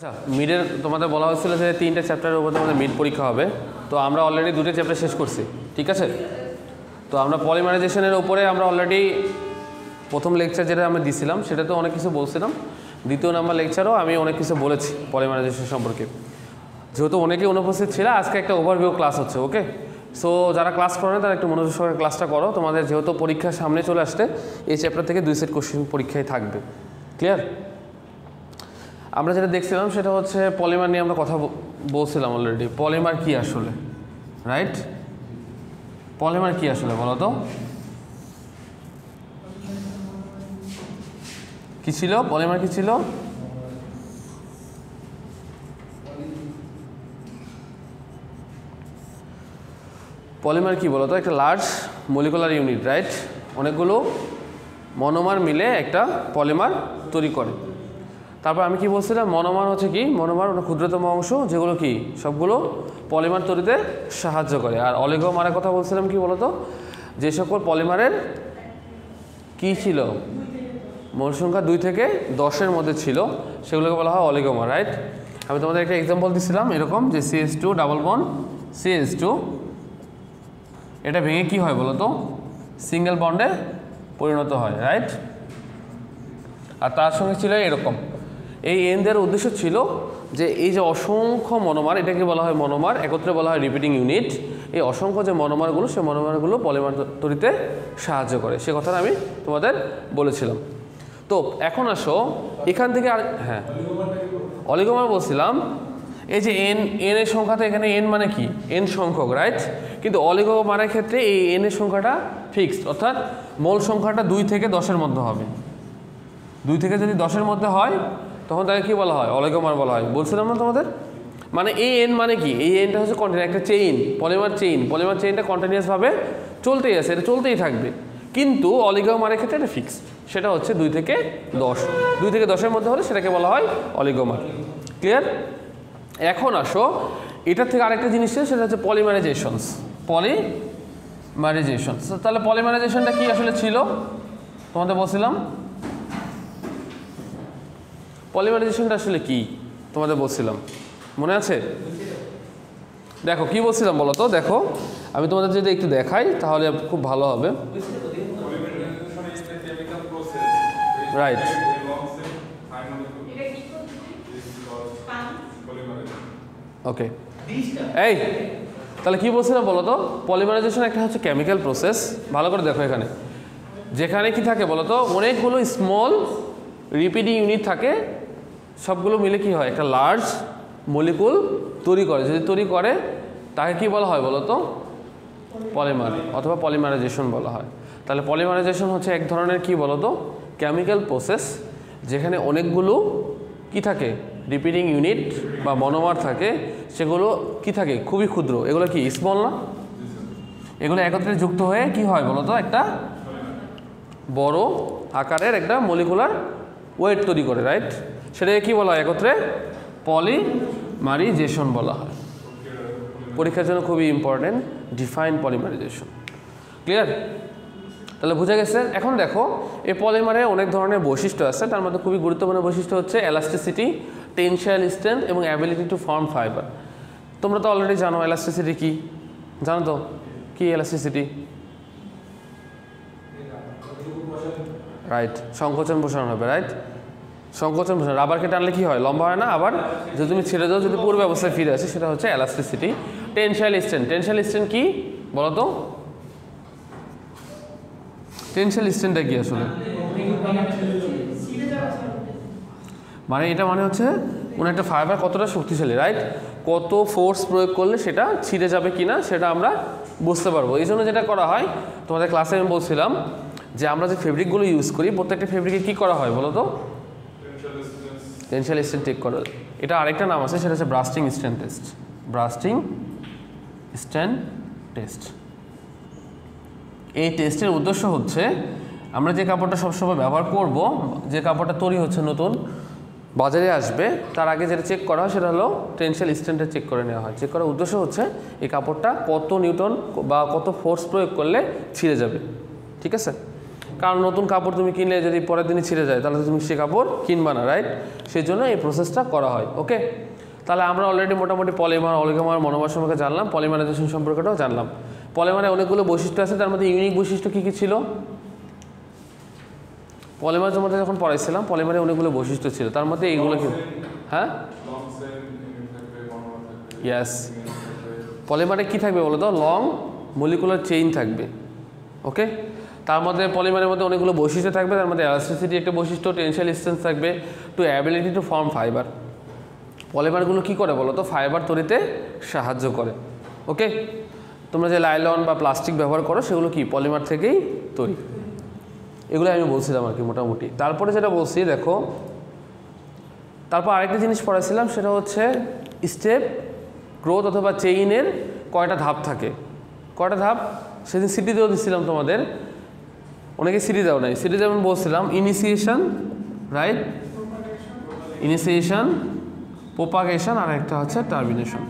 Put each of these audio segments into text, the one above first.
আচ্ছা, মিডের তোমাদের বলা হয়েছিল যে 3টে চ্যাপ্টারের উপর তোমাদের মিড পরীক্ষা হবে। তো আমরা অলরেডি 2টে চ্যাপ্টার শেষ করছি, ঠিক আছে। তো আমরা পলিমারাইজেশনের উপরে আমরা অলরেডি প্রথম লেকচার যেটা আমরা দিছিলাম সেটা তো অনেক কিছু বলছিলাম। দ্বিতীয় নাম্বার লেকচারও আমি অনেক কিছু বলেছি পলিমারাইজেশন সম্পর্কে। যেহেতু অনেকেই অনুপস্থিত ছিল, আজকে একটা ওভারভিউ ক্লাস হচ্ছে, ওকে। সো যারা ক্লাস করো না তারা একটু মনোযোগ সহকারে ক্লাসটা করো। তোমাদের যেহেতু পরীক্ষার সামনে চলে আসতে এই চ্যাপ্টার থেকে 2 সেট কোশ্চেন পরীক্ষায় থাকবে, ক্লিয়ার। আমরা যেটা দেখছিলাম সেটা হচ্ছে পলিমার নিয়ে আমরা কথা বলছিলাম অলরেডি। পলিমার কি আসলে, রাইট? পলিমার কি আসলে বলো তো, কি ছিল পলিমার, কি ছিল? পলিমার কি বলো তো? একটা লার্জ মলিকুলার ইউনিট, রাইট? অনেকগুলো মনোমার মিলে একটা পলিমার তৈরি করে। তারপর আমি কি বলছিলাম, মনোমার হচ্ছে কি, মনোমার ওটা ক্ষুদ্রতম অংশ যেগুলো কি সবগুলো পলিমার তৈরিতে সাহায্য করে। আর অলিগোমারের কথা বলছিলাম কি বলতো, যে সকল পলিমারের কি ছিল, মোল সংখ্যা 2 থেকে 10-এর মধ্যে ছিল সেগুলোকে বলা হয় অলিগোমার, রাইট? আমি তোমাদের একটা এক্সাম্পল দিছিলাম এরকম, যে CH2 ডাবল বন্ড CH2, এটা ভেঙে কি হয় বলতো, সিঙ্গেল বন্ডে পরিণত হয়, রাইট? আর তার সঙ্গে ছিল এরকম, এই এন দেওয়ার উদ্দেশ্য ছিল যে এই যে অসংখ্য মনোমার, এটাকে বলা হয় মনোমার, একত্রে বলা হয় রিপিটিং ইউনিট। এই অসংখ্য যে মনোমারগুলো, সেই মনোমারগুলো পলিমার তৈরিতে সাহায্য করে, সে কথাটা আমি তোমাদের বলেছিলাম। তো এখন আসো এখান থেকে, আর হ্যাঁ অলিগোমার বলছিলাম, এই যে এন এর সংখ্যাটা এখানে এন মানে কি, এন সংখ্যক, রাইট? কিন্তু অলিগোমারের ক্ষেত্রে এই এন এর সংখ্যাটা ফিক্সড, অর্থাৎ মোল সংখ্যাটা 2 থেকে 10-এর মধ্যে হবে। 2 থেকে যদি 10-এর মধ্যে হয় তখন তাকে কি বলা হয়, অলিগোমার বলা হয়। বলছিলাম না তোমাদের, মানে এই এন মানে কি, এই এনটা হচ্ছে কন্টিনিউয়াস একটা চেইন, পলিমার চেইন। পলিমার চেইনটা কন্টিনিউয়াসভাবে চলতেই আছে, এটা চলতেই থাকবে। কিন্তু অলিগোমারের ক্ষেত্রে এটা ফিক্সড, সেটা হচ্ছে 2 থেকে 10। 2 থেকে 10-এর মধ্যে হলে সেটাকে বলা হয় অলিগোমার, ক্লিয়ার? এখন আসো এটার থেকে আরেকটা জিনিস, সেটা হচ্ছে পলিমারাইজেশনস। পলিমারাইজেশনস, তাহলে পলিমারাইজেশনটা কি আসলে ছিল তোমাদের বলছিলাম, পলিমারাইজেশনটা আসলে কি তোমাদের বলছিলাম, মনে আছে? দেখো কি বলছিলাম বলো তো, দেখো আমি তোমাদের যদি একটু দেখাই তাহলে খুব ভালো হবে, রাইট? ওকে, এই তাহলে কি বলছিলাম বলো তো, পলিমারাইজেশন একটা হচ্ছে কেমিক্যাল প্রসেস। ভালো করে দেখো এখানে, যেখানে কি থাকে বলো তো, অনেকগুলো স্মল রিপিটিং ইউনিট থাকে, সবগুলো মিলে কি হয়, একটা লার্জ মলিকুল তৈরি করে। যদি তৈরি করে তাকে কি বলা হয় বলো তো, পলিমার অথবা পলিমারাইজেশন বলা হয়। তাহলে পলিমারাইজেশন হচ্ছে এক ধরনের কি বলো তো, কেমিক্যাল প্রসেস, যেখানে অনেকগুলো কি থাকে, রিপিটিং ইউনিট বা মনোমার থাকে, সেগুলো কি থাকে, খুবই ক্ষুদ্র। এগুলো কি স্মল না, এগুলো একত্রে যুক্ত হয়ে কি হয় বলো তো, একটা বড় আকারের একটা মলিকুলার ওয়েট তৈরি করে, রাইট? সেটাকে কি বলা হয় একত্রে, পলিমারাইজেশন বলা হয়। পরীক্ষার জন্য খুবই ইম্পর্টেন্ট, ডিফাইন পলিমারাইজেশন, ক্লিয়ার? তাহলে বুঝা গেছে। এখন দেখো এই পলিমারের অনেক ধরনের বৈশিষ্ট্য আছে, তার মধ্যে খুবই গুরুত্বপূর্ণ বৈশিষ্ট্য হচ্ছে এলাস্টিসিটি, টেনসাইল স্ট্রেংথ এবং অ্যাবিলিটি টু ফর্ম ফাইবার। তোমরা তো অলরেডি জানো এলাস্টিসিটি কি, জানো তো কি এলাস্টিসিটি, রাইট? সংকোচন প্রসারণ হবে, রাইট? সংকোচন প্রসারণ, রাবারকে টানলে কি হয়, লম্বা হয় না, আবার যদি তুমি ছেড়ে দাও যদি পূর্ব অবস্থায় ফিরে আসে, সেটা হচ্ছে elasticity. Tensile strength, tensile strength কি বলো তো, টেনসাইল স্ট্রেংথটা কি আসলে, মানে এটা মানে হচ্ছে কোনো একটা ফাইবার কতটা শক্তিশালী, রাইট? কত ফোর্স প্রয়োগ করলে সেটা ছিঁড়ে যাবে কিনা সেটা আমরা বুঝতে পারবো। এই জন্য যেটা করা হয়, তোমাদের ক্লাসে আমি বলছিলাম যে আমরা যে ফেব্রিকগুলো ইউজ করি, প্রত্যেকটা ফেব্রিকে কি করা হয় বলো তো, টেনসাইল স্ট্রেংথ চেক করা। এটা আরেকটা নাম আছে, সেটা হচ্ছে bursting strength test. Bursting strength test. এই টেস্টের উদ্দেশ্য হচ্ছে আমরা যে কাপড়টা সবসময় ব্যবহার করব, যে কাপড়টা তৈরি হচ্ছে নতুন বাজারে আসবে, তার আগে যেটা চেক করা হয় সেটা হলো টেনসাইল স্ট্রেংথটা চেক করে নেওয়া হয়। চেক করার উদ্দেশ্য হচ্ছে এই কাপড়টা কত নিউটন বা কত ফোর্স প্রয়োগ করলে ছিঁড়ে যাবে, ঠিক আছে? কারণ নতুন কাপড় তুমি কিনলে যদি পরের দিনই ছিঁড়ে যায় তাহলে তুমি সে কাপড় কিনবা না, রাইট? সেই জন্য এই প্রসেসটা করা হয়। ওকে, তাহলে আমরা অলরেডি মোটামুটি পলিমার, অলিগমার, মনোমার সম্পর্কে জানলাম, পলিমারাইজেশন সম্পর্কেটাও জানলাম। পলিমারে অনেকগুলো বৈশিষ্ট্য আছে, তার মধ্যে ইউনিক বৈশিষ্ট্য কী কী ছিল? পলিমারের মধ্যে যখন পড়াইছিলাম পলিমারে অনেকগুলো বৈশিষ্ট্য ছিল, তার মধ্যে এইগুলো কি? হ্যাঁ, ইয়েস। পলিমারে কি থাকবে বলো তো? লং মলিকুলার চেইন থাকবে। ওকে, তার মধ্যে পলিমারের মধ্যে অনেকগুলো বৈশিষ্ট্য থাকবে, তার মধ্যে এলাস্টিসিটি একটা বৈশিষ্ট্য, টেনশাল স্ট্রেংথ থাকবে, to ability to form fibre. পলিমারগুলো কী করে বলো তো? ফাইবার তৈরিতে সাহায্য করে। ওকে, তোমরা যে লাইলন বা প্লাস্টিক ব্যবহার করো সেগুলো কি পলিমার থেকেই তৈরি। এগুলো আমি বলছিলাম আর কি মোটামুটি। তারপরে যেটা বলছি দেখো, তারপর আরেকটা জিনিস পড়াইছিলাম, সেটা হচ্ছে স্টেপ গ্রোথ অথবা চেইনের কয়টা ধাপ থাকে। কয়টা ধাপ সেদিন সিটিতেও দিচ্ছিলাম তোমাদের, অনেকে সিটি দেওয়া নাই। সিটি যেমন বলছিলাম ইনিশিয়েশন, রাইট? ইনিশিয়েশন, প্রোপাগেশন, আর একটা হচ্ছে টার্মিনেশন।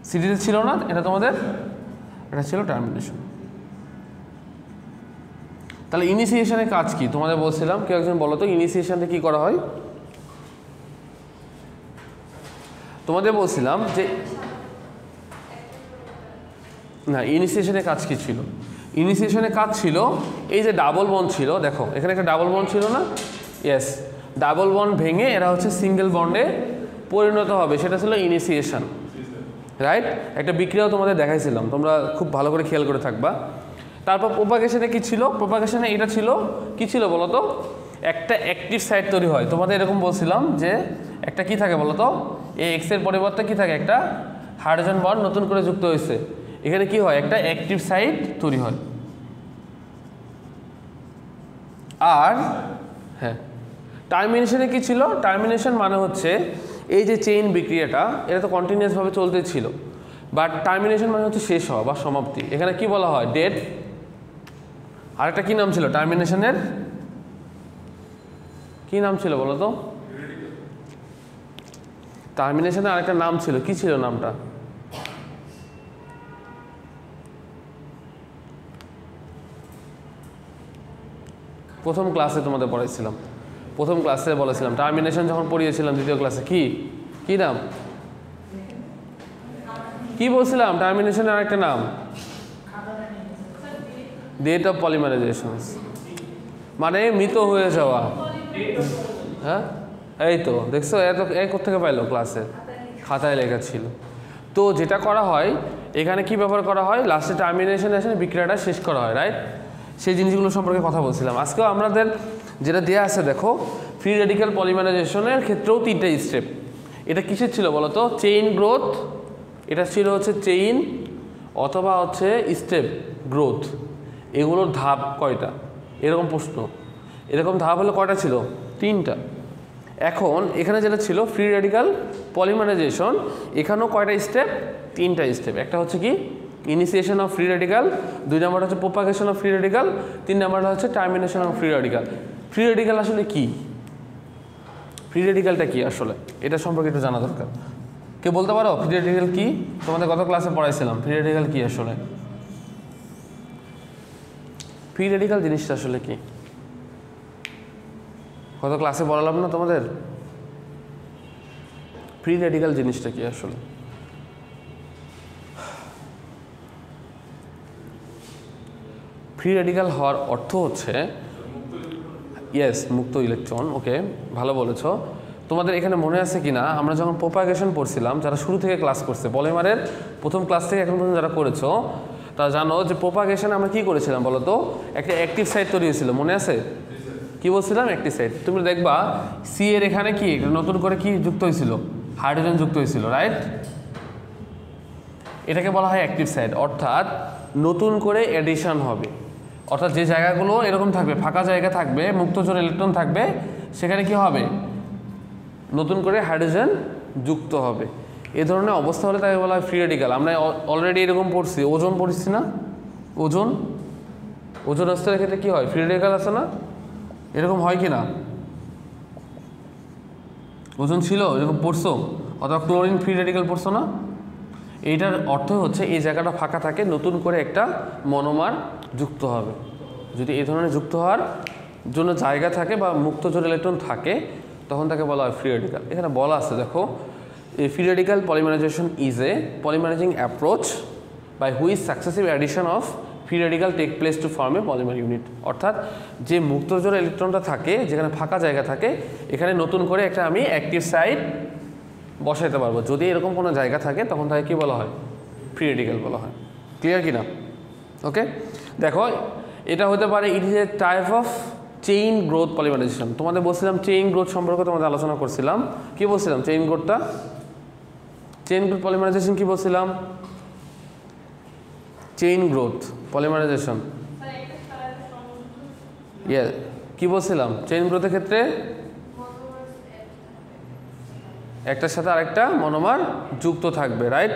সিটিতে ছিল না এটা তোমাদের, এটা ছিল টার্মিনেশন। তাহলে ইনিশিয়েশনের কাজ কি তোমাদের বলছিলাম, কেউ একজন বলো তো ইনিশিয়েশনে কি করা হয়? তোমাদের বলছিলাম যে না, ইনিশিয়েশনের কাজ কি ছিল? ইনিশিয়েশনের কাজ ছিল এই যে ডাবল বন্ড ছিল, দেখো এখানে একটা ডাবল বন্ড ছিল না? ইয়েস, ডাবল বন্ড ভেঙে এরা হচ্ছে সিঙ্গেল বন্ডে পরিণত হবে, সেটা ছিল ইনিশিয়েশন, রাইট? একটা বিক্রিয়াও তোমাদের দেখাইছিলাম, তোমরা খুব ভালো করে খেয়াল করে থাকবা। তারপর প্রোপাগেশনে কি ছিল? প্রোপাগেশনে এটা ছিল, কি ছিল বলো তো? একটা অ্যাক্টিভ সাইট তৈরি হয়। তোমাদের এরকম বলছিলাম যে একটা কি থাকে বলো তো? এই এক্সের পরিবর্তে কি থাকে? একটা হাইড্রোজেন বন্ড নতুন করে যুক্ত হয়েছে, এখানে কি হয়? একটা অ্যাক্টিভ সাইট তৈরি হয়। আর হ্যাঁ, টার্মিনেশনে কি ছিল? টার্মিনেশন মানে হচ্ছে এই যে চেইন বিক্রিয়াটা, এটা তো কন্টিনিউয়াসভাবে চলতে ছিল, বাট টার্মিনেশন মানে হচ্ছে শেষ হওয়া বা সমাপ্তি। এখানে কি বলা হয়? ডেড। আরেকটা কি নাম ছিল টার্মিনেশনের? কি নাম ছিল বলো তো? টার্মিনেশনের আরেকটা নাম ছিল, কি ছিল নামটা? প্রথম ক্লাসে তোমাদের পড়াইছিলাম, প্রথম ক্লাসে বলেছিলাম, টার্মিনেশন যখন পড়িয়েছিলাম দ্বিতীয় ক্লাসে, কি কি নাম? কি বলছিলাম? টার্মিনেশনের আরেকটা নাম ডেট অফ পলিমারাইজেশন, মানে মৃত হয়ে যাওয়া। হ্যাঁ, এই তো দেখছো, এত কোত্থেকে পাইলো? ক্লাসে খাতায় লেখা ছিল। তো যেটা করা হয় এখানে কি ব্যবহার করা হয়? লাস্টে টার্মিনেশন এসে বিক্রিয়াটা শেষ করা হয়, রাইট? সেই জিনিসগুলো সম্পর্কে কথা বলছিলাম। আজকেও আমাদের যেটা দেওয়া আছে দেখো, ফ্রি রেডিক্যাল পলিমারাইজেশনের ক্ষেত্রেও 3টা স্টেপ। এটা কিসের ছিল বলো তো? চেইন গ্রোথ, এটা ছিল হচ্ছে চেইন অথবা হচ্ছে স্টেপ গ্রোথ। এগুলোর ধাপ কয়টা? এরকম প্রশ্ন, এরকম ধাপ হলো কয়টা ছিল? 3টা। এখন এখানে যেটা ছিল ফ্রি রেডিক্যাল পলিমারাইজেশন, এখানেও কয়টা স্টেপ? 3টা স্টেপ। একটা হচ্ছে কি ইনিশিয়েশন অফ ফ্রি রেডিক্যাল, 2 নম্বর হচ্ছে প্রোপাগেশন অফ ফ্রি রেডিক্যাল, 3 নম্বরটা হচ্ছে termination of free radical. Free radical আসলে কি? ফ্রি রেডিক্যালটা কি আসলে, এটা সম্পর্কে একটু জানা দরকার। কে বলতে পারো ফ্রি রেডিক্যাল কি? তোমাদের গত ক্লাসে পড়াইছিলাম ফ্রি রেডিক্যাল কি আসলে। ফ্রি রেডিক্যাল জিনিসটা আসলে কি? গত ক্লাসে পড়ালাম না তোমাদের? ফ্রি রেডিক্যাল জিনিসটা কি আসলে? ফ্রি রেডিক্যাল হওয়ার অর্থ হচ্ছে, ইয়েস, মুক্ত ইলেকট্রন। ওকে, ভালো বলেছো। তোমাদের এখানে মনে আছে কি না, আমরা যখন প্রোপাগেশন পড়ছিলাম, যারা শুরু থেকে ক্লাস করছে পলিমারের প্রথম ক্লাস থেকে এখন পর্যন্ত যারা করেছো, তারা জানো যে প্রোপাগেশনে আমরা কি করেছিলাম বলো তো? একটা অ্যাক্টিভ সাইট তৈরি হয়েছিল, মনে আছে? কি বলছিলাম? Active site. তুমি দেখবা সি এর এখানে কি নতুন করে কি যুক্ত হয়েছিল? হাইড্রোজেন যুক্ত হয়েছিল, রাইট? এটাকে বলা হয় অ্যাক্টিভ সাইট, অর্থাৎ নতুন করে এডিশন হবে। অর্থাৎ যে জায়গাগুলো এরকম থাকবে, ফাঁকা জায়গা থাকবে, মুক্তজোন ইলেকট্রন থাকবে, সেখানে কি হবে? নতুন করে হাইড্রোজেন যুক্ত হবে। এ ধরনের অবস্থা হলে তাকে বলা হয় ফ্রি রেডিক্যাল। আমরা অলরেডি এরকম পড়ছি, ওজন পড়ছি না? ওজন স্তরের ক্ষেত্রে কী হয়? ফ্রি রেডিক্যাল আছে না? এরকম হয় কি না? ওজন ছিল, এরকম পড়ছো? অথবা ক্লোরিন ফ্রি রেডিক্যাল পড়ছো না? এইটার অর্থ হচ্ছে এই জায়গাটা ফাঁকা থাকে, নতুন করে একটা মনোমার যুক্ত হবে। যদি এই ধরনের যুক্ত হওয়ার জন্য জায়গা থাকে বা মুক্ত জোড় ইলেকট্রন থাকে তখন তাকে বলা হয় ফ্রি রেডিক্যাল। এখানে বলা আছে দেখো, a free radical polymerization is a polymerizing approach by which successive addition of free radical take place to form a polymer unit। অর্থাৎ যে মুক্ত জোড় ইলেকট্রনটা থাকে, যেখানে ফাঁকা জায়গা থাকে, এখানে নতুন করে একটা আমি অ্যাক্টিভ সাইট বসাইতে পারবো। যদি এরকম কোনো জায়গা থাকে তখন তাকে কী বলা হয়? ফ্রি রেডিক্যাল বলা হয়। ক্লিয়ার কি না? ওকে, দেখো এটা হতে পারে it is a type of chain growth polymerization. তোমাদের বলছিলাম চেইন গ্রোথ সম্পর্কে তোমাদের আলোচনা করছিলাম। কি বলছিলাম? চেইন গ্রোথ পলিমারাইজেশন কি বলছিলাম? চেইন গ্রোথ পলিমারাইজেশন, ইয়ে কি বলছিলাম? চেইন গ্রোথের ক্ষেত্রে একটার সাথে আরেকটা মনোমার যুক্ত থাকবে, রাইট?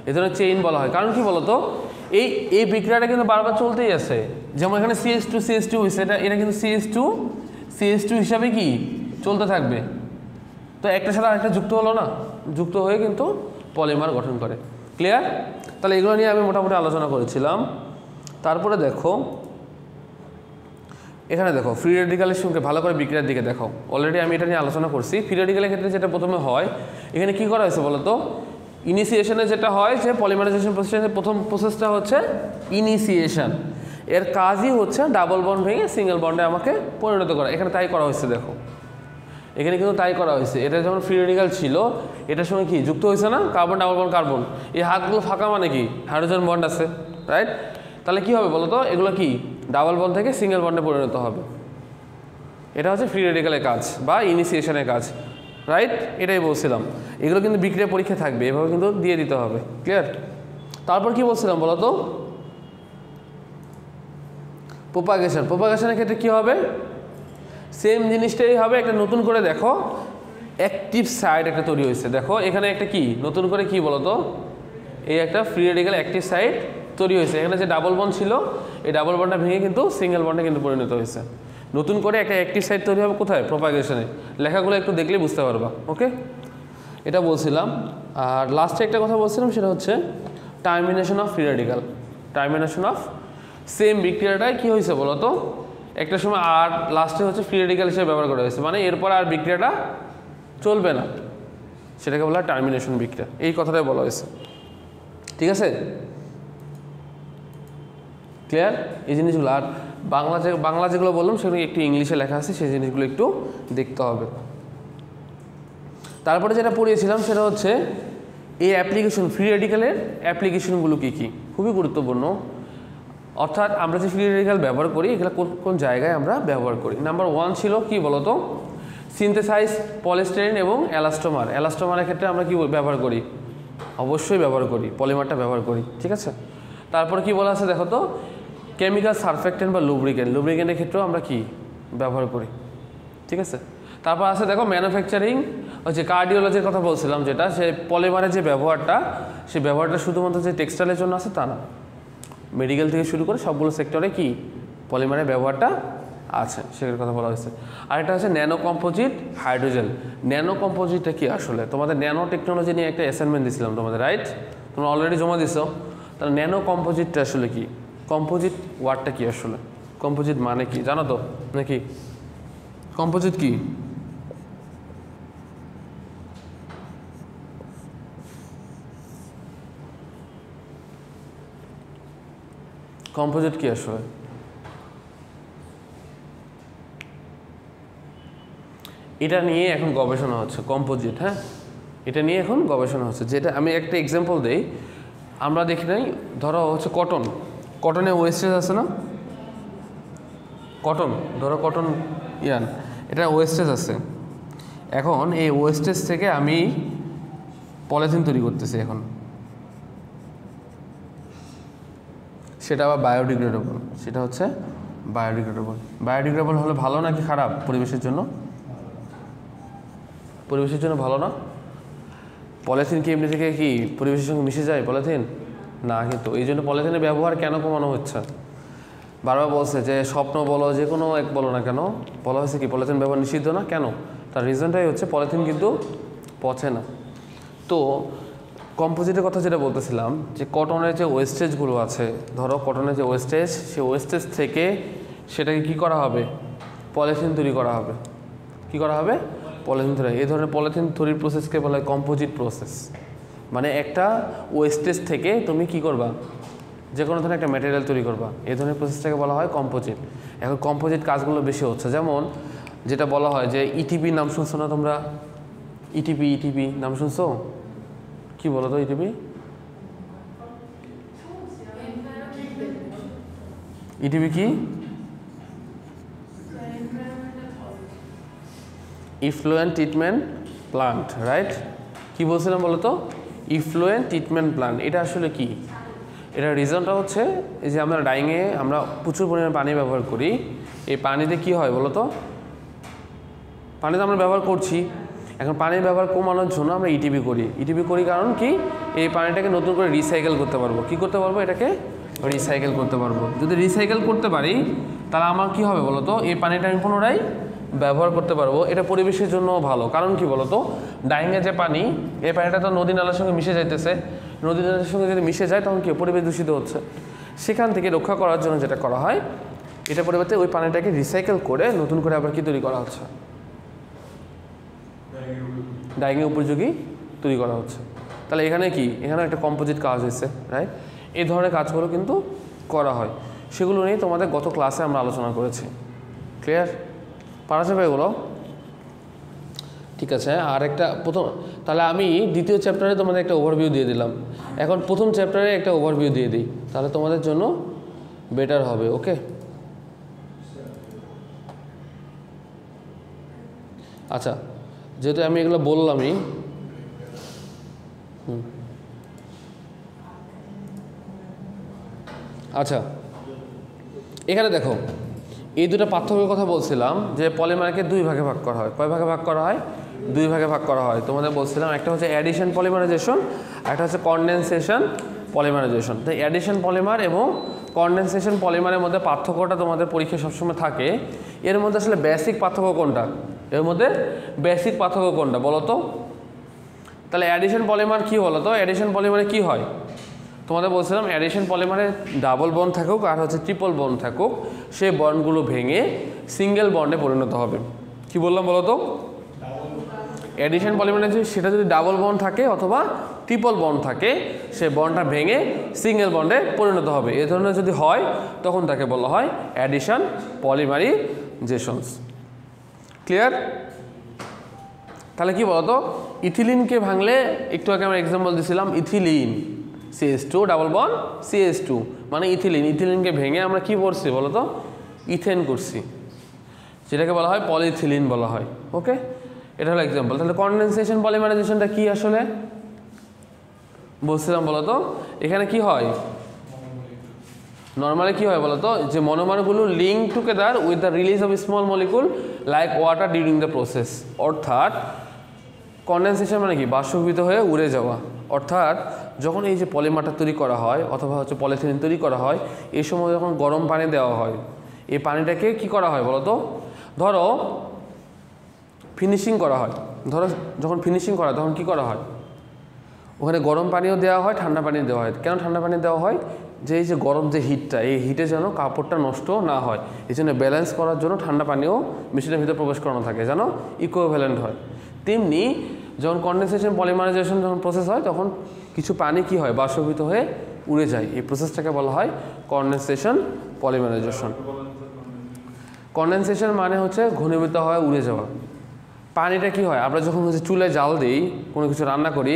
এই ধরনের চেইন বলা হয়। কারণ কি বলতো, এই বিক্রিয়াটা কিন্তু বারবার চলতেই আছে। যেমন এখানে CH2 হয়েছে, এটা কিন্তু CH2 হিসাবে কি চলতে থাকবে। তো একটার সাথে আরেকটা যুক্ত হলো না, যুক্ত হয়ে কিন্তু পলিমার গঠন করে। ক্লিয়ার? তাহলে এগুলো নিয়ে আমি মোটামুটি আলোচনা করেছিলাম। তারপরে দেখো এখানে দেখো ফ্রি রেডিক্যালের সঙ্গে ভালো করে বিক্রিয়ার দিকে দেখো। অলরেডি আমি এটা নিয়ে আলোচনা করছি। ফ্রি রেডিক্যালের ক্ষেত্রে যেটা প্রথমে হয়, এখানে কি করা হয়েছে বলতো, ইনিশিয়েশনে যেটা হয় যে পলিমারাইজেশন প্রসেসের প্রথম প্রসেসটা হচ্ছে ইনিশিয়েশন। এর কাজই হচ্ছে ডাবল বন্ড ভেঙে সিঙ্গেল বন্ডে আমাকে পরিণত করা। এখানে তাই করা হয়েছে, দেখো এখানে কিন্তু তাই করা হয়েছে। এটা যখন ফ্রি রেডিক্যাল ছিল, এটার সঙ্গে কি যুক্ত হয়েছে না, কার্বন ডাবল বন্ড কার্বন। এই হাতগুলো ফাঁকা মানে কি হাইড্রোজেন বন্ড আছে, রাইট? তাহলে কি হবে বলো তো, এগুলো কি ডাবল বন্ড থেকে সিঙ্গেল বন্ডে পরিণত হবে। এটা হচ্ছে ফ্রি রেডিক্যালের কাজ বা ইনিশিয়েশনের কাজ, রাইট? এটাই বলছিলাম। এগুলো কিন্তু বিক্রিয়া পরীক্ষা থাকবে, এভাবে কিন্তু দিয়ে দিতে হবে। ক্লিয়ার? তারপর কি বলছিলাম বলো তো, প্রোপাগেশনের ক্ষেত্রে কি হবে? সেম জিনিসটাই হবে। একটা নতুন করে দেখো অ্যাক্টিভ সাইট একটা তৈরি হয়েছে। দেখো এখানে একটা কি নতুন করে কি বলতো, এই একটা ফ্রি রেডিক্যাল অ্যাক্টিভ সাইট তৈরি হয়েছে। এখানে যে ডাবল বন্ড ছিল, এই ডাবল বন্ডটা ভেঙে কিন্তু সিঙ্গেল বন্ডে কিন্তু পরিণত হয়েছে। নতুন করে একটা অ্যাক্টিভ সাইট তৈরি হবে কোথায়? প্রোপাগেশনে। লেখাগুলো একটু দেখলেই বুঝতে পারবা। ওকে, এটা বলছিলাম। আর লাস্টে একটা কথা বলছিলাম, সেটা হচ্ছে termination of free radical. Termination of same বিক্রিয়াটাই কী হয়েছে বলো তো, একটা সময় আর লাস্টে হচ্ছে ফ্রি রেডিক্যাল হিসেবে ব্যবহার করা হয়েছে, মানে এরপর আর বিক্রিয়াটা চলবে না, সেটাকে বলা হয় টার্মিনেশন বিক্রিয়া। এই কথাটাই বলা হয়েছে। ঠিক আছে? ক্লিয়ার? এই জিনিসগুলো আর বাংলা যেগুলো বললাম সেগুলো একটু ইংলিশে লেখা আছে, সেই জিনিসগুলো একটু দেখতে হবে। তারপরে যেটা পড়িয়েছিলাম সেটা হচ্ছে এই অ্যাপ্লিকেশন, ফ্রি রেডিক্যালের অ্যাপ্লিকেশনগুলো কী কী, খুবই গুরুত্বপূর্ণ। অর্থাৎ আমরা যে ফ্রি রেডিক্যাল ব্যবহার করি, এগুলো কোন জায়গায় আমরা ব্যবহার করি। নাম্বার 1 ছিল কি বলতো, সিনথেসাইজ পলিস্টাইরিন এবং এলাস্টোমার। এলাস্টোমারের ক্ষেত্রে আমরা কি ব্যবহার করি? অবশ্যই ব্যবহার করি, পলিমারটা ব্যবহার করি। ঠিক আছে? তারপর কি বলা আছে দেখো তো, কেমিক্যাল সারফেক্টেন্ট বা লুব্রিকেন্টের ক্ষেত্রেও আমরা কি ব্যবহার করি। ঠিক আছে? তারপর আছে দেখো ম্যানুফ্যাকচারিং, হচ্ছে কার্ডিওলজির কথা বলছিলাম, যেটা সে পলিমারের যে ব্যবহারটা, সেই ব্যবহারটা শুধুমাত্র যে টেক্সটাইলের জন্য আছে তা না, মেডিকেল থেকে শুরু করে সবগুলো সেক্টরে কি পলিমারের ব্যবহারটা আছে, সেটার কথা বলা হয়েছে। আরেকটা হচ্ছে ন্যানো কম্পোজিট হাইড্রোজেল। ন্যানো কম্পোজিটটা কি আসলে? তোমাদের ন্যানো টেকনোলজি নিয়ে একটা অ্যাসাইনমেন্ট দিয়েছিলাম তোমাদের, রাইট? তোমরা অলরেডি জমা দিছো। তাহলে ন্যানো কম্পোজিটটা আসলে কি? কম্পোজিট ওয়ার্ডটা কি আসলে? কম্পোজিট মানে কি জানো তো নাকি? কম্পোজিট কি? কম্পোজিট কি আসলে? এটা নিয়ে এখন গবেষণা হচ্ছে, কম্পোজিট। হ্যাঁ, এটা নিয়ে এখন গবেষণা হচ্ছে। যেটা আমি একটা এক্সাম্পল দেই, আমরা দেখি নাই, ধরো হচ্ছে কটনে ওয়েস্টেজ আছে না, ধরো কটন ইয়ান, এটা ওয়েস্টেজ আছে। এখন এই ওয়েস্টেজ থেকে আমি পলিথিন তৈরি করতেছি এখন, সেটা আবার বায়োডিগ্রেডেবল। সেটা হচ্ছে বায়োডিগ্রেডেবল হলে ভালো নাকি খারাপ পরিবেশের জন্য? পরিবেশের জন্য ভালো না। পলিথিন কি এমনি থেকে কি পরিবেশের সঙ্গে মিশে যায় পলিথিন? না, কিন্তু এই জন্য পলিথিনের ব্যবহার কেন কমানো হচ্ছে? বারবার বলছে যে স্বপ্ন বলো, যে কোনো এক বলো না কেন, বলা হয়েছে কি পলিথিন ব্যবহার নিষিদ্ধ না। কেন? তার রিজনটাই হচ্ছে পলিথিন কিন্তু পচে না। তো কম্পোজিটের কথা যেটা বলতেছিলাম যে কটনের যে ওয়েস্টেজগুলো আছে, ধরো কটনের যে ওয়েস্টেজ, সেই ওয়েস্টেজ থেকে সেটাকে কি করা হবে, পলিথিন তৈরি করা হবে। কি করা হবে? পলিথিন তৈরি। এই ধরনের পলিথিন তৈরির প্রসেসকে বলা হয় কম্পোজিট প্রসেস। মানে একটা ওয়েস্টেজ থেকে তুমি কি করবা, যে কোনো ধরনের একটা ম্যাটেরিয়াল তৈরি করবা, এই ধরনের প্রসেসটাকে বলা হয় কম্পোজিট। এখন কম্পোজিট কাজগুলো বেশি হচ্ছে, যেমন যেটা বলা হয় যে ইটিপি নাম শুনছো না তোমরা? ইটিপি নাম শুনছো? কি বলো তো ইটিপি? ইটিপি কি? Effluent treatment plant, right? কি বলছিলাম বলো তো? Effluent treatment plant. এটা আসলে কি? এটার রিজনটা হচ্ছে এই যে আমরা ডাইংয়ে আমরা প্রচুর পরিমাণে পানি ব্যবহার করি। এই পানিতে কি হয় বলো তো? পানি তো আমরা ব্যবহার করছি, এখন পানির ব্যবহার কমানোর জন্য আমরা ইটিপি করি। ইটিপি করি কারণ কি? এই পানিটাকে নতুন করে রিসাইকেল করতে পারবো। কি করতে পারবো? এটাকে রিসাইকেল করতে পারবো। যদি রিসাইকেল করতে পারি তাহলে আমার কি হবে বলো তো? এই পানিটা আমি পুনরায় ব্যবহার করতে পারবো। এটা পরিবেশের জন্য ভালো। কারণ কি বলো তো? ডাইংয়ে যে পানি, এই পানিটা তো নদী নালার সঙ্গে মিশে যাইতেছে। নদী নালার সঙ্গে যদি মিশে যায় তখন কি পরিবেশ দূষিত হচ্ছে। সেখান থেকে রক্ষা করার জন্য যেটা করা হয়, এটা পরিবর্তে ওই পানিটাকে রিসাইকেল করে নতুন করে আবার কি তৈরি করা হচ্ছে? ডাইংয়ে উপযোগী তৈরি করা হচ্ছে। তাহলে এখানে কি? এখানে একটা কম্পোজিট কাজ হয়েছে, রাইট? এই ধরনের কাজগুলো কিন্তু করা হয়। সেগুলো নিয়ে তোমাদের গত ক্লাসে আমরা আলোচনা করেছি। ক্লিয়ার? পারা যাবে এগুলো? ঠিক আছে। আর একটা প্রথম, তাহলে আমি দ্বিতীয় চ্যাপ্টারে তোমাদের একটা ওভারভিউ দিয়ে দিলাম। এখন প্রথম চ্যাপ্টারে একটা ওভারভিউ দিয়ে দিই, তাহলে তোমাদের জন্য বেটার হবে। ওকে, আচ্ছা, যেহেতু আমি এগুলো বললামই, আচ্ছা এখানে দেখো এই দুটো পার্থক্যের কথা বলছিলাম যে পলিমারকে দুই ভাগে ভাগ করা হয়। কয় ভাগে ভাগ করা হয়? দুই ভাগে ভাগ করা হয়। তোমাদের বলছিলাম একটা হচ্ছে অ্যাডিশন পলিমারাইজেশন, একটা হচ্ছে কনডেনসেশন পলিমারাইজেশন। তো অ্যাডিশন পলিমার এবং কনডেনসেশন পলিমারের মধ্যে পার্থক্যটা তোমাদের পরীক্ষায় সবসময় থাকে। এর মধ্যে আসলে বেসিক পার্থক্য কোনটা? এর মধ্যে বেসিক পার্থক্য কোনটা বলো তো? তাহলে অ্যাডিশন পলিমার কি বলো তো? অ্যাডিশন পলিমারে কি হয়? তোমাদের বলছিলাম অ্যাডিশন পলিমারে ডাবল বন্ড থাকুক আর হচ্ছে ট্রিপল বন্ড থাকুক, সেই বন্ডগুলো ভেঙে সিঙ্গেল বন্ডে পরিণত হবে। কি বললাম বলো তো? অ্যাডিশন পলিমারে সেটা যদি ডাবল বন্ড থাকে অথবা ট্রিপল বন্ড থাকে, সেই বন্ডটা ভেঙে সিঙ্গেল বন্ডে পরিণত হবে। এ ধরনের যদি হয় তখন তাকে বলা হয় অ্যাডিশন পলিমারাইজেশনস। ক্লিয়ার? তাহলে কি বলতো? ইথিলিনকে ভাঙলে, একটু আগে আমরা এক্সাম্পল দিয়েছিলাম ethylene CH2 double bond CH2 মানে ইথিলিন। ইথিলিনকে ভেঙে আমরা কি করছি বলতো? ইথেন করছি, যেটাকে বলা হয় পলিইথিলিন বলা হয়। ওকে, এটা হলো এক্সাম্পল। তাহলে কনডেনসেশন পলিমারাইজেশনটা কি আসলে বলছিলাম বলতো? এখানে কি হয় নর্মালি? কি হয় বলতো? যে মনোমারগুলো link together with the release of small molecule like water during the process. অর্থাৎ কনডেনসেশন মানে কি? বাষ্পীভূত হয়ে উড়ে যাওয়া। অর্থাৎ যখন এই যে পলিমারটা তৈরি করা হয় অথবা হচ্ছে পলিথিন তৈরি করা হয়, এই সময় যখন গরম পানি দেওয়া হয়, এই পানিটাকে কি করা হয় বলতো? ধরো ফিনিশিং করা হয়। ধরো যখন ফিনিশিং করা হয় তখন কি করা হয়? ওখানে গরম পানিও দেওয়া হয়, ঠান্ডা পানিও দেওয়া হয়। কেন ঠান্ডা পানি দেওয়া হয়? যে এই যে গরম যে হিটটা, এই হিটে যেন কাপড়টা নষ্ট না হয়, এই জন্য ব্যালেন্স করার জন্য ঠান্ডা পানিও মেশিনের ভিতরে প্রবেশ করানো থাকে, যেন ইকুইভ্যালেন্ট হয়। তেমনি যখন কনডেনসেশন পলিমারাইজেশন যখন প্রসেস হয় তখন কিছু পানি কি হয়? বাষ্পীভূত হয়ে উড়ে যায়। এই প্রসেসটাকে বলা হয় কনডেনসেশন পলিমারাইজেশন। কনডেনসেশন মানে হচ্ছে ঘনীভূত হয়ে উড়ে যাওয়া। পানিটা কি হয়? আমরা যখন হচ্ছে চুলায় জাল দিই, কোনো কিছু রান্না করি,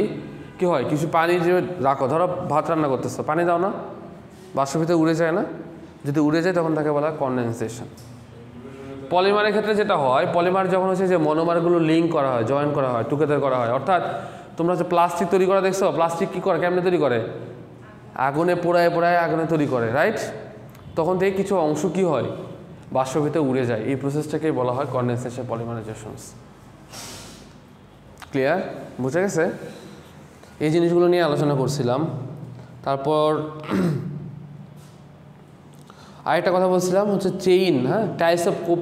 কি হয়? কিছু পানি যে রাখো, ধরো ভাত রান্না করতেছো, পানি দাও না, বাষ্পীভূত উড়ে যায় না? যদি উড়ে যায় তখন তাকে বলা হয় কনডেনসেশন। পলিমারের ক্ষেত্রে যেটা হয়, পলিমার যখন হচ্ছে যে মনোমারগুলো লিঙ্ক করা হয়, জয়েন করা হয়, টুগেদার করা হয়, অর্থাৎ তোমরা হচ্ছে প্লাস্টিক তৈরি করা দেখছো, প্লাস্টিক কী করে? কেমনে তৈরি করে? আগুনে পোড়ায় পোড়ায় আগুনে তৈরি করে, রাইট? তখন থেকে কিছু অংশ কি হয়? বাষ্পীভূত উড়ে যায়। এই প্রসেসটাকেই বলা হয় কনডেনসেশন পলিমারাইজেশনস। ক্লিয়ার? বুঝে গেছে? এই জিনিসগুলো নিয়ে আলোচনা করছিলাম। তারপর আরেকটা কথা বলছিলাম হচ্ছে চেইন, হ্যাঁ, টাইপস অফ কুপ।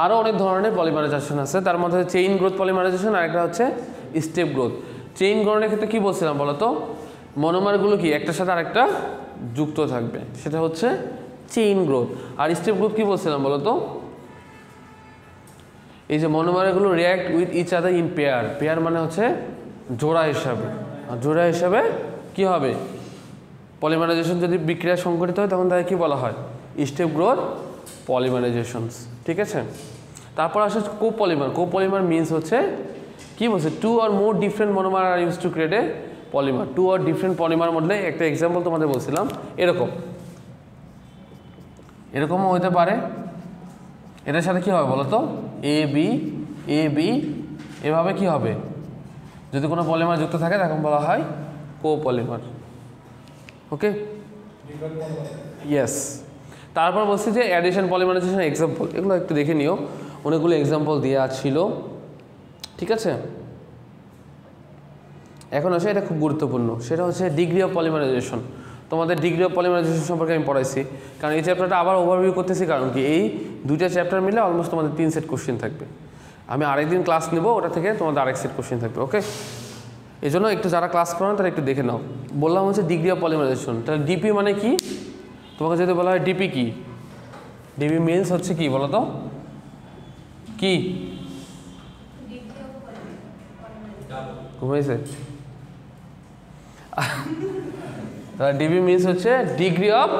আরও অনেক ধরনের পলিমারাইজেশন আছে, তার মধ্যে চেইন গ্রোথ পলিমারাইজেশন, আরেকটা হচ্ছে স্টেপ গ্রোথ। চেইন গ্রহণের ক্ষেত্রে কি বলছিলাম বলো তো, মনোমারগুলো কি একটার সাথে আরেকটা যুক্ত থাকবে, সেটা হচ্ছে চেইন গ্রোথ। আর স্টেপ গ্রোথ কি বলছিলাম বলো তো, এই যে মনোমারগুলো react with each other in pair, pair মানে হচ্ছে জোড়া হিসাবে, আর জোড়া হিসাবে কি হবে, পলিমারাইজেশন যদি বিক্রিয়া সংঘটিত হয় তখন তাকে কি বলা হয়, স্টেপ গ্রোথ পলিমারাইজেশনস। ঠিক আছে, তারপর আসে কোপলিমার। কোপলিমার মিনস হচ্ছে কি বলছে, two or more different monomer are use to create a polymer. Two or different polymer মধ্যে একটা এক্সাম্পল তোমাদের বলছিলাম, এরকমও হতে পারে। এটার সাথে কি হবে বলো তো, এ বি এভাবে কি হবে, যদি কোনো পলিমার যুক্ত থাকে তখন বলা হয় কোপলিমার। ওকে, ইয়েস। তারপর বলছি যে অ্যাডিশন পলিমারাইজেশন এক্সাম্পল, এগুলো একটু দেখে নিও, অনেকগুলো এক্সাম্পল দেওয়া ছিল। ঠিক আছে, এখন আসে এটা খুব গুরুত্বপূর্ণ, সেটা হচ্ছে ডিগ্রি অফ পলিমারাইজেশন। তোমাদের ডিগ্রি অফ পলিমারাইজেশন সম্পর্কে আমি পড়াইছি, কারণ এই চ্যাপ্টারটা আবার ওভারভিউ করতেছি, কারণ কি এই দুইটা চ্যাপ্টার মিলে অলমোস্ট তোমাদের 3 সেট কোশ্চেন থাকবে। আমি আরেকদিন ক্লাস নেব, ওটা থেকে তোমাদের আরেক সেট কোশ্চেন থাকবে। ওকে, এই জন্য একটু যারা ক্লাস করেন তারা একটু দেখে নাও। বললাম হচ্ছে ডিগ্রি অফ পলিমারাইজেশন, তাহলে ডিপি মানে কি, তোমাকে যদি বলা হয় ডিপি কি, ডিপি মিনস হচ্ছে কি বলো তো, কি ঘুমাইছে, ডিবি মিনস হচ্ছে ডিগ্রি অফ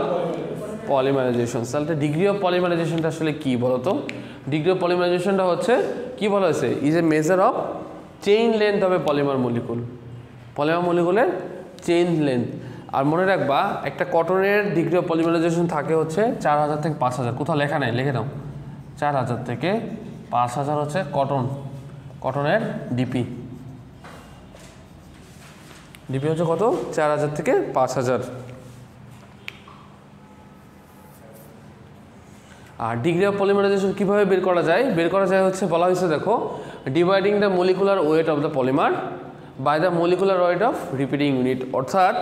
পলিমারাইজেশন। তাহলে ডিগ্রি অফ পলিমারাইজেশনটা আসলে কি বলতো, ডিগ্রি অফ পলিমারাইজেশনটা হচ্ছে কি বলা হয়েছে, is a measure of chain length হবে পলিমার মলিকুল, পলিমার মলিকুলের চেইন লেন্থ। আর মনে রাখবা একটা কটনের ডিগ্রি অফ পলিমারাইজেশন থাকে হচ্ছে 4000 থেকে 5000, কোথাও লেখা নেই, লিখে নাও 4000 থেকে 5000 হচ্ছে কটনের ডিপি হচ্ছে কত, 4000 থেকে 5000। আর ডিগ্রি অফ পলিমারাইজেশন কীভাবে বের করা যায় হচ্ছে বলা হয়েছে, দেখো, dividing the molecular weight of the polymer by the molecular weight of repeating unit. অর্থাৎ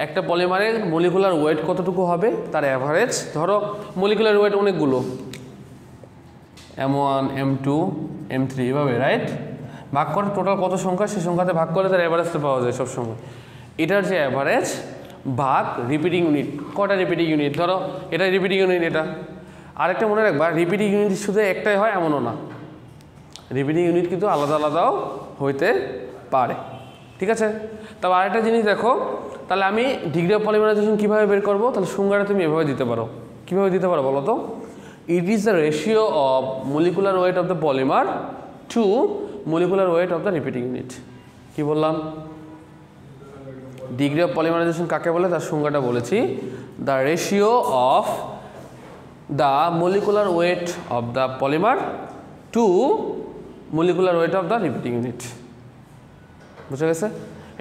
একটা পলিমারের মলিকুলার ওয়েট কতটুকু হবে তার অ্যাভারেজ, ধরো মলিকুলার ওয়েট অনেকগুলো, M1 M2 M3 এভাবে, রাইট, ভাগ করে টোটাল কত সংখ্যা, সেই সংখ্যাতে ভাগ করে তার অ্যাভারেজটা পাওয়া যায় সবসময়। এটার যে অ্যাভারেজ ভাগ রিপিটিং ইউনিট, কটা রিপিটিং ইউনিট, ধরো এটা রিপিটিং ইউনিট, এটা আরেকটা মনে রাখবা, রিপিটিং ইউনিট শুধু একটাই হয় এমনও না, রিপিটিং ইউনিট কিন্তু আলাদা আলাদাও হইতে পারে। ঠিক আছে, তবে আরেকটা জিনিস দেখো, তাহলে আমি ডিগ্রি অফ পলিমারাইজেশন কীভাবে বের করবো, তাহলে সংজ্ঞাটা তুমি এভাবে দিতে পারো, কীভাবে দিতে পারো বলো তো, it is the ratio of molecular weight of the polymer to molecular weight of the repeating unit. কি বললাম, ডিগ্রি অফ পলিমারাইজেশন কাকে বলে তার সংজ্ঞাটা বলেছি, the ratio of the molecular weight of the polymer to molecular weight of the repeating unit. বুঝে গেছে,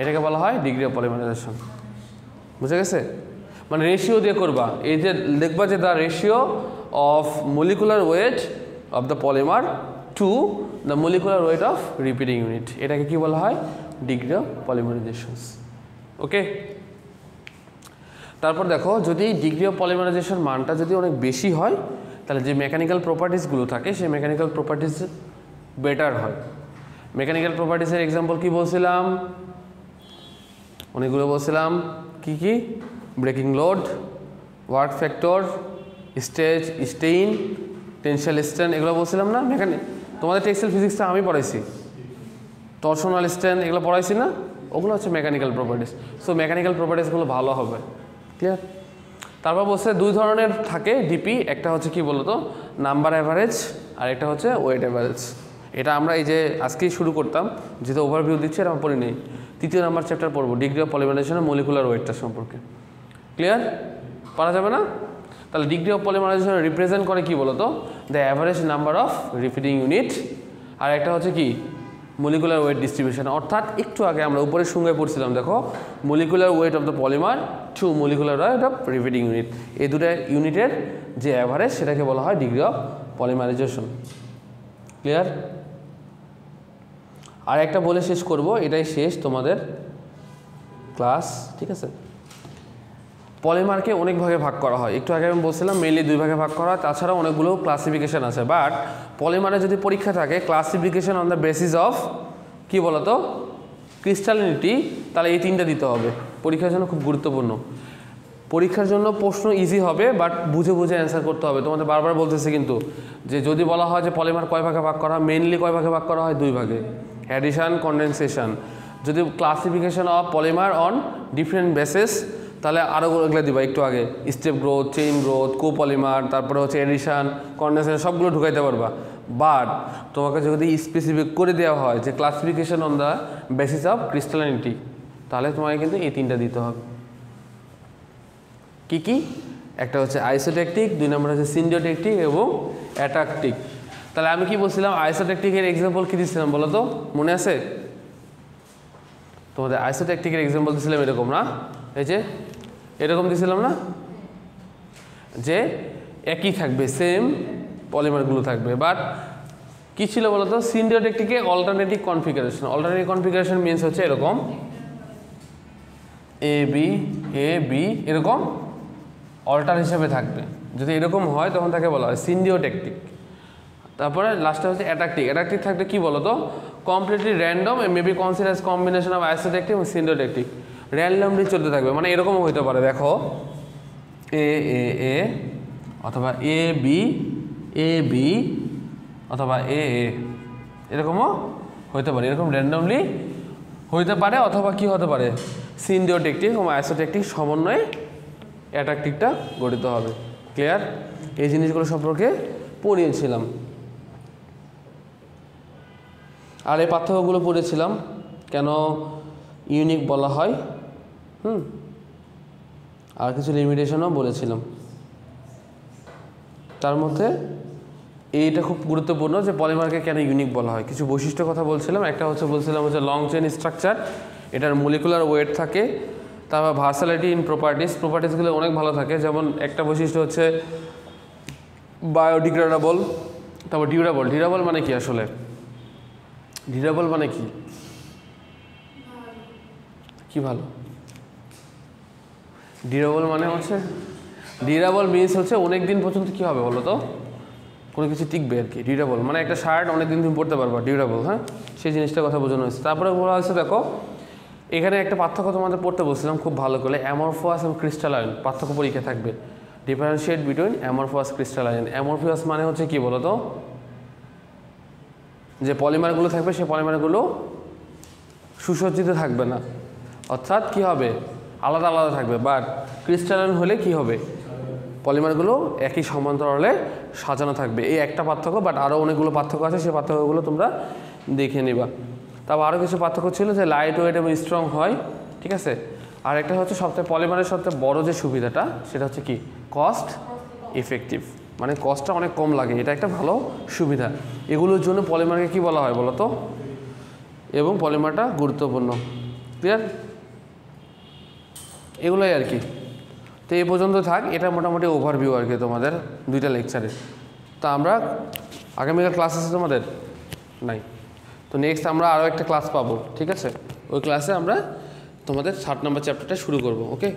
এটাকে বলা হয় ডিগ্রি অফ পলিমারাইজেশন। বুঝে গেছে, মানে রেশিও দিয়ে করবা, এই যে দেখবা যে the ratio of molecular weight of the polymer to the molecular weight of repeating unit, এটাকে কি বলা হয়, ডিগ্রি অফ পলিমারাইজেশন। ওকে, তারপর দেখো, যদি ডিগ্রি অফ পলিমারাইজেশন মানটা যদি অনেক বেশি হয় তাহলে যে মেকানিক্যাল প্রপার্টিসগুলো থাকে সেই মেকানিক্যাল প্রপার্টিস বেটার হয়। মেকানিক্যাল প্রপার্টিসের এক্সাম্পল কি বলছিলাম, অনেকগুলো বলছিলাম, কি কি, breaking load, work factor, strain, tensile strain, এগুলো বলছিলাম না। তোমাদের টেক্সটাইল ফিজিক্সটা আমি পড়াইছি, টরশনাল স্ট্রেন এগুলো পড়াইছি না, ওগুলো হচ্ছে মেকানিক্যাল প্রপার্টিস। সো মেকানিক্যাল প্রপার্টিসগুলো ভালো হবে, ক্লিয়ার। তারপর বলছে দুই ধরনের থাকে ডিপি, একটা হচ্ছে কি বলতো নাম্বার অ্যাভারেজ, আর একটা হচ্ছে ওয়েট অ্যাভারেজ। এটা আমরা এই যে আজকেই শুরু করতাম, যেহেতু ওভারভিউ দিচ্ছি এটা পড়ি নেই, 3য় নাম্বার চ্যাপ্টার পড়বো ডিগ্রি অফ পলিমারাইজেশনের মলিকুলার ওয়েটটা সম্পর্কে, ক্লিয়ার, পারা যাবে না। তাহলে ডিগ্রি অফ পলিমারাইজেশন রিপ্রেজেন্ট করে কি বলতো, the average number of repeating unit, আর একটা হচ্ছে কি মলিকুলার ওয়েট ডিস্ট্রিবিউশন। অর্থাৎ একটু আগে আমরা উপরের সঙ্গে পড়ছিলাম, দেখো, molecular weight of the polymer to molecular weight of repeating unit, এই দুটো ইউনিটের যে অ্যাভারেজ সেটাকে বলা হয় ডিগ্রি অফ পলিমারাইজেশন, ক্লিয়ার। আর একটা বলে শেষ করব, এটাই শেষ তোমাদের ক্লাস, ঠিক আছে। পলিমারকে অনেক ভাগে ভাগ করা হয়, একটু আগে আমি বলছিলাম মেইনলি 2 ভাগে ভাগ করা হয়, তাছাড়া অনেকগুলো ক্লাসিফিকেশন আছে। বাট পলিমারে যদি পরীক্ষা থাকে classification on the basis of কি বলতো, ক্রিস্টালিনিটি, তাহলে এই 3টা দিতে হবে। পরীক্ষার জন্য খুব গুরুত্বপূর্ণ। পরীক্ষার জন্য প্রশ্ন ইজি হবে, বাট বুঝে বুঝে অ্যান্সার করতে হবে। তোমাদের বারবার বলতেছে কিন্তু যে যদি বলা হয় যে পলিমার কয় ভাগে ভাগ করা হয়, মেইনলি কয় ভাগে ভাগ করা হয়? 2 ভাগে, অ্যাডিশন, কনডেনসেশন। যদি classification of polymer on different basis, তাহলে আরও এগুলো দিবা একটু আগে, স্টেপ গ্রোথ, চেইন গ্রোথ, কোপলিমার, তারপরে হচ্ছে এডিশন, কনডেনসেশন, সবগুলো ঢুকাইতে পারবা। বাট তোমাকে যদি স্পেসিফিক করে দেওয়া হয় যে classification on the basis of crystallinity, তাহলে তোমাকে কিন্তু এই 3টা দিতে হবে। কি কি? একটা হচ্ছে আইসোট্যাকটিক, 2 নম্বর হচ্ছে সিন্ডিওট্যাকটিক এবং অ্যাট্রাকটিক। তাহলে আমি কি বলছিলাম? আইসোট্যাকটিকের এক্সাম্পল কি দিচ্ছিলাম বলো তো, মনে আছে? তোমাদের আইসোট্যাকটিকের এক্সাম্পল দিয়েছিলাম এরকম না, এই যে এরকম দিয়েছিলাম না, যে একই থাকবে, সেম পলিমারগুলো থাকবে। বাট কী ছিল বলো তো? সিন্ডিওট্যাকটিকে alternative configuration. Alternative configuration means হচ্ছে এরকম এ বি এরকম অল্টার হিসেবে থাকবে। যদি এরকম হয় তখন তাকে বলা হয় সিন্ডিওট্যাকটিক। তারপরে লাস্টে হচ্ছে অ্যাট্রাকটিক। অ্যাট্রাকটিক থাকবে কি বলো তো? কমপ্লিটলি র্যান্ডম এ maybe consider combination of isotactic এবং সিন্ডিওট্যাকটিক। র্যান্ডমলি চলতে থাকবে, মানে এরকমও হতে পারে, দেখো এ অথবা এ বি অথবা এ এরকমও হতে পারে। এরকম র্যান্ডমলি হইতে পারে, অথবা কি হতে পারে? সিন্ডিওট্যাকটিক এবং আইসোট্যাকটিক সমন্বয়ে অ্যাট্রাকটিকটা গঠিত হবে। ক্লিয়ার? এই জিনিসগুলো সম্পর্কে পড়িয়েছিলাম। আর এই পার্থক্যগুলো পড়েছিলাম কেন ইউনিক বলা হয়, আর কিছু লিমিটেশনও বলেছিলাম। তার মধ্যে এইটা খুব গুরুত্বপূর্ণ যে পলিমারকে কেন ইউনিক বলা হয়। কিছু বৈশিষ্ট্য কথা বলছিলাম। একটা হচ্ছে বলছিলাম হচ্ছে লং চেইন স্ট্রাকচার, এটার মলিকুলার ওয়েট থাকে। তারপর ভার্সালিটি ইন প্রপার্টিসগুলো অনেক ভালো থাকে। যেমন একটা বৈশিষ্ট্য হচ্ছে বায়োডিগ্রেডেবল। তারপর ডিউরেবল মানে কি আসলে? ডিউরেবল মানে কি ভালো? ডিউরেবল মানে হচ্ছে, ডিউরেবল মিনস হচ্ছে অনেক দিন পর্যন্ত কি হবে বলো তো, কোনো কিছু টিকবে আর কি। ডিউরেবল মানে একটা শার্ট অনেক দিন তুমি পরতে পারবা, ডিউরেবল। হ্যাঁ, সেই জিনিসটার কথা বোঝানো হয়েছে। তারপরে বলা হয়েছে, দেখো এখানে একটা পার্থক্য তোমাদের পড়তে বলছিলাম খুব ভালো করে, অ্যামরফাস এবং ক্রিস্টালাইন। পার্থক্য পরীক্ষা থাকবে, differentiate between amorphous crystalline. Amorphous মানে হচ্ছে কি বলো তো? যে পলিমারগুলো থাকবে সেই পলিমারগুলো সুসজ্জিত থাকবে না, অর্থাৎ কি হবে? আলাদা আলাদা থাকবে। বাট ক্রিস্টালাইন হলে কি হবে? পলিমারগুলো একই সমান্তরালে সাজানো থাকবে। এই একটা পার্থক্য, বাট আরও অনেকগুলো পার্থক্য আছে, সেই পার্থক্যগুলো তোমরা দেখে নিবা। তারপর আরও কিছু পার্থক্য ছিল যে লাইট ওয়েট এবং স্ট্রং হয়, ঠিক আছে। আর একটা হচ্ছে সবথেকে পলিমারের সবথেকে বড় যে সুবিধাটা, সেটা হচ্ছে কি? কস্ট ইফেক্টিভ, মানে কস্টটা অনেক কম লাগে, এটা একটা ভালো সুবিধা। এগুলোর জন্য পলিমারকে কি বলা হয় বলো তো? এবং পলিমারটা গুরুত্বপূর্ণ। ক্লিয়ার? এগুলোই আর কি। তো এই পর্যন্ত থাক, এটা মোটামুটি ওভারভিউ আর কি তোমাদের 2টা লেকচারে। তা আমরা আগামীকাল ক্লাস আছে তোমাদের? নাই। তো নেক্সট আমরা আরও একটা ক্লাস পাবো, ঠিক আছে? ওই ক্লাসে আমরা তোমাদের 7 নম্বর চ্যাপ্টারটা শুরু করব। ওকে?